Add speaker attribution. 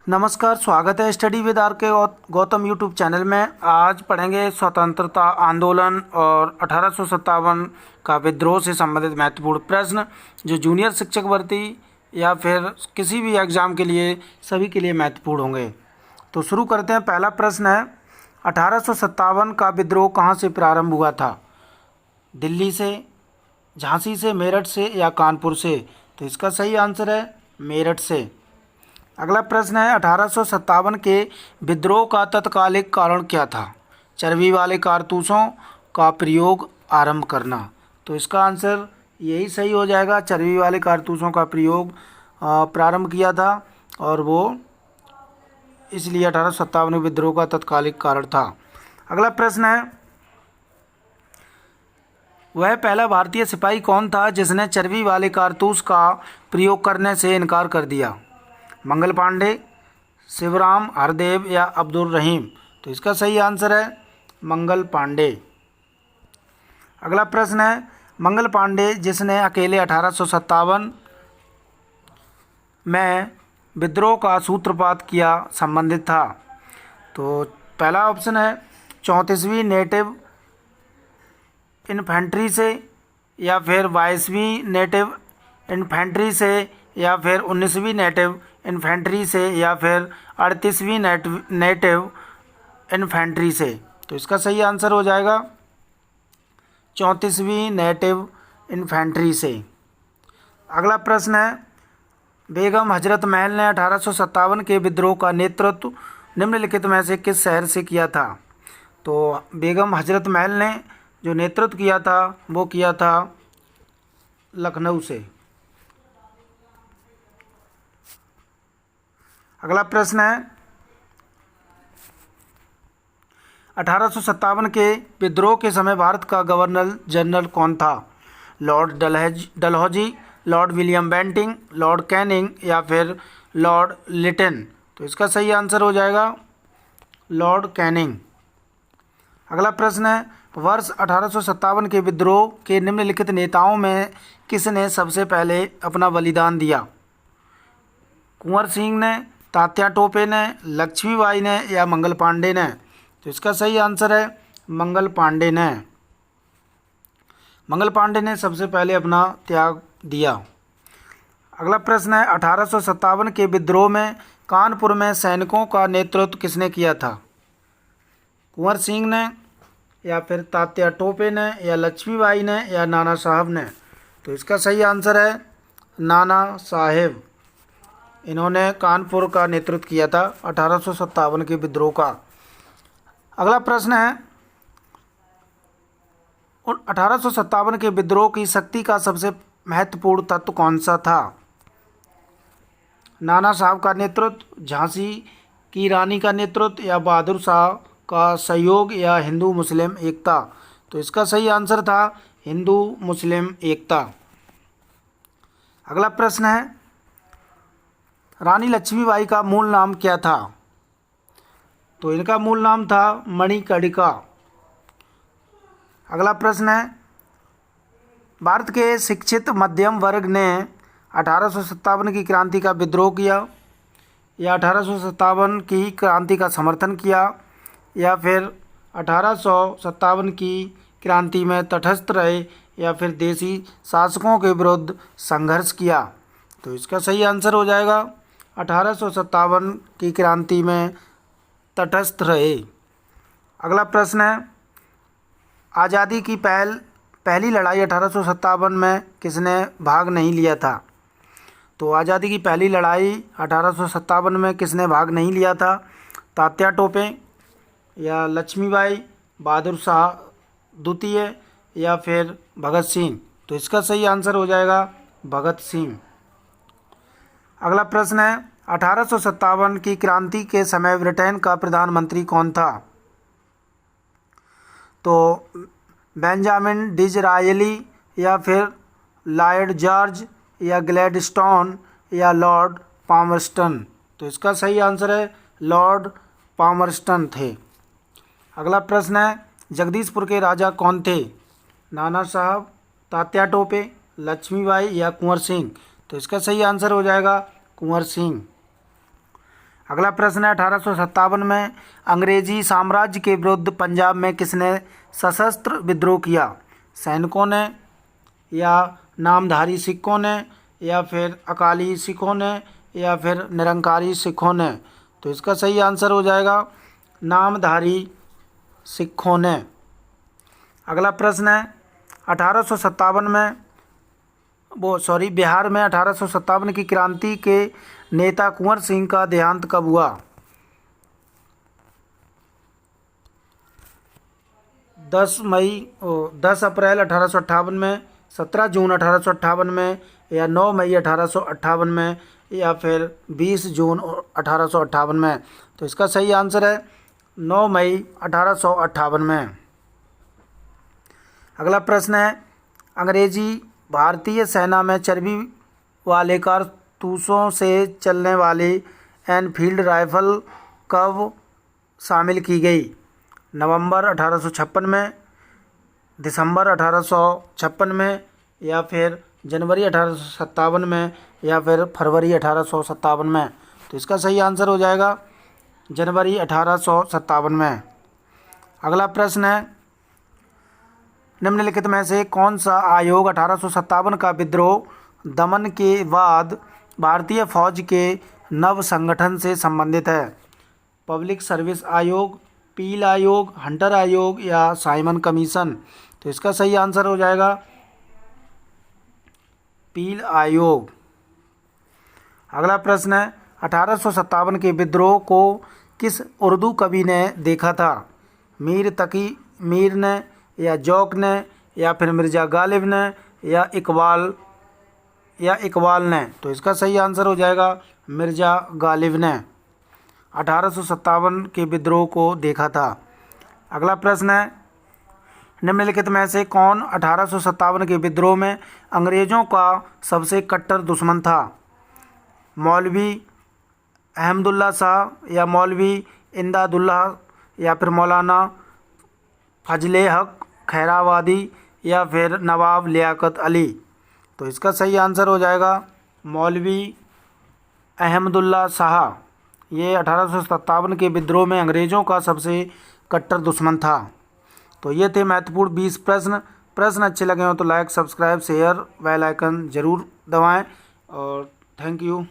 Speaker 1: नमस्कार, स्वागत है स्टडी विद आर के गौतम यूट्यूब चैनल में। आज पढ़ेंगे स्वतंत्रता आंदोलन और 1857 का विद्रोह से संबंधित महत्वपूर्ण प्रश्न जो जूनियर शिक्षक भर्ती या फिर किसी भी एग्ज़ाम के लिए सभी के लिए महत्वपूर्ण होंगे। तो शुरू करते हैं। पहला प्रश्न है, 1857 का विद्रोह कहाँ से प्रारंभ हुआ था? दिल्ली से, झांसी से, मेरठ से या कानपुर से? तो इसका सही आंसर है मेरठ से। अगला प्रश्न है, 1857 के विद्रोह का तत्कालिक कारण क्या था? चर्बी वाले कारतूसों का प्रयोग आरंभ करना। तो इसका आंसर यही सही हो जाएगा, चर्बी वाले कारतूसों का प्रयोग प्रारंभ किया था और वो इसलिए 1857 विद्रोह का तत्कालिक कारण था। अगला प्रश्न है, वह पहला भारतीय सिपाही कौन था जिसने चर्बी वाले कारतूस का प्रयोग करने से इनकार कर दिया? मंगल पांडे, शिवराम, हरदेव या अब्दुल रहीम? तो इसका सही आंसर है मंगल पांडे। अगला प्रश्न है, मंगल पांडे जिसने अकेले 1857 में विद्रोह का सूत्रपात किया संबंधित था? तो पहला ऑप्शन है 34वीं नेटिव इन्फेंट्री से या फिर 22वीं नेटिव इन्फेंट्री से या फिर 19वीं नेटिव इन्फेंट्री से या फिर 38वीं नेटिव इन्फेंट्री से? तो इसका सही आंसर हो जाएगा 34वीं नेटिव इन्फेंट्री से। अगला प्रश्न है, बेगम हजरत महल ने 1857 के विद्रोह का नेतृत्व निम्नलिखित में से किस शहर से किया था? तो बेगम हजरत महल ने जो नेतृत्व किया था वो किया था लखनऊ से। अगला प्रश्न है, 1857 के विद्रोह के समय भारत का गवर्नर जनरल कौन था? Lord Dalhousie, lord William Bentinck, lord Canning या फिर लॉर्ड लिटन? तो इसका सही आंसर हो जाएगा लॉर्ड कैनिंग। अगला प्रश्न है, वर्ष 1857 के विद्रोह के निम्नलिखित नेताओं में किसने सबसे पहले अपना बलिदान दिया? कुंवर सिंह ने, तात्या टोपे ने, लक्ष्मीबाई ने या मंगल पांडे ने? तो इसका सही आंसर है मंगल पांडे ने। मंगल पांडे ने सबसे पहले अपना त्याग दिया। अगला प्रश्न है, 1857 के विद्रोह में कानपुर में सैनिकों का नेतृत्व किसने किया था? कुंवर सिंह ने या फिर तात्या टोपे ने या लक्ष्मीबाई ने या नाना साहब ने? तो इसका सही आंसर है नाना साहेब। इन्होंने कानपुर का नेतृत्व किया था 1857 के विद्रोह का। अगला प्रश्न है, 1857 के विद्रोह की शक्ति का सबसे महत्वपूर्ण तत्व कौन सा था? नाना साहब का नेतृत्व, झांसी की रानी का नेतृत्व या बहादुर शाह का सहयोग या हिंदू मुस्लिम एकता? तो इसका सही आंसर था हिंदू मुस्लिम एकता। अगला प्रश्न है, रानी लक्ष्मीबाई का मूल नाम क्या था? तो इनका मूल नाम था मणिकर्णिका। अगला प्रश्न है, भारत के शिक्षित मध्यम वर्ग ने 1857 की क्रांति का विद्रोह किया या 1857 की क्रांति का समर्थन किया या फिर 1857 की क्रांति में तटस्थ रहे या फिर देशी शासकों के विरुद्ध संघर्ष किया? तो इसका सही आंसर हो जाएगा 1857 की क्रांति में तटस्थ रहे। अगला प्रश्न है, आज़ादी की पहली लड़ाई 1857 में किसने भाग नहीं लिया था? तो आज़ादी की पहली लड़ाई 1857 में किसने भाग नहीं लिया था? तात्या टोपे या लक्ष्मीबाई, बहादुर शाह द्वितीय या फिर भगत सिंह? तो इसका सही आंसर हो जाएगा भगत सिंह। अगला प्रश्न है, 1857 की क्रांति के समय ब्रिटेन का प्रधानमंत्री कौन था? तो बेंजामिन डिज़रायली या फिर लॉर्ड जॉर्ज या ग्लैडस्टोन या लॉर्ड पामरस्टन? तो इसका सही आंसर है लॉर्ड पामरस्टन थे। अगला प्रश्न है, जगदीशपुर के राजा कौन थे? नाना साहब, तात्या टोपे, लक्ष्मीबाई या कुंवर सिंह? तो इसका सही आंसर हो जाएगा कुंवर सिंह। अगला प्रश्न है 1857 में अंग्रेजी साम्राज्य के विरुद्ध पंजाब में किसने सशस्त्र विद्रोह किया? सैनिकों ने, या नामधारी सिखों ने, या फिर अकाली सिखों ने, या फिर निरंकारी सिखों ने? तो इसका सही आंसर हो जाएगा नामधारी सिखों ने। अगला प्रश्न है 1857 में बिहार में 1857 की क्रांति के नेता कुंवर सिंह का देहांत कब हुआ? 10 अप्रैल 1858 में, 17 जून 1858 में, या 9 मई 1858 में, या फिर 20 जून 1858 में? तो इसका सही आंसर है 9 मई 1858 में। अगला प्रश्न है अंग्रेजी भारतीय सेना में चर्बी वाले कारतूसों से चलने वाली एनफील्ड राइफल कब शामिल की गई? नवंबर 1856 में, दिसंबर 1856 में, या फिर जनवरी 1857 में, या फिर फरवरी 1857 में? तो इसका सही आंसर हो जाएगा जनवरी 1857 में। अगला प्रश्न है निम्नलिखित में से कौन सा आयोग 1857 का विद्रोह दमन के बाद भारतीय फौज के नव संगठन से संबंधित है? पब्लिक सर्विस आयोग, पील आयोग, हंटर आयोग, या साइमन कमीशन? तो इसका सही आंसर हो जाएगा पील आयोग। अगला प्रश्न है 1857 के विद्रोह को किस उर्दू कवि ने देखा था? मीर तकी मीर ने, या जौक ने, या फिर मिर्ज़ा गालिब ने, या इकबाल ने? तो इसका सही आंसर हो जाएगा मिर्ज़ा गालिब ने 1857 के विद्रोह को देखा था। अगला प्रश्न है निम्नलिखित में से कौन 1857 के विद्रोह में अंग्रेज़ों का सबसे कट्टर दुश्मन था? मौलवी अहमदुल्ला शाह, या मौलवी इमदादुल्ला, या फिर मौलाना फजले हक खैराबादी, या फिर नवाब लियाकत अली? तो इसका सही आंसर हो जाएगा मौलवी अहमदुल्ला शाह। ये 1857 के विद्रोह में अंग्रेज़ों का सबसे कट्टर दुश्मन था। तो ये थे महत्वपूर्ण 20 प्रश्न अच्छे लगे हो तो like, subscribe, share, bell icon ज़रूर दबाएं और थैंक यू।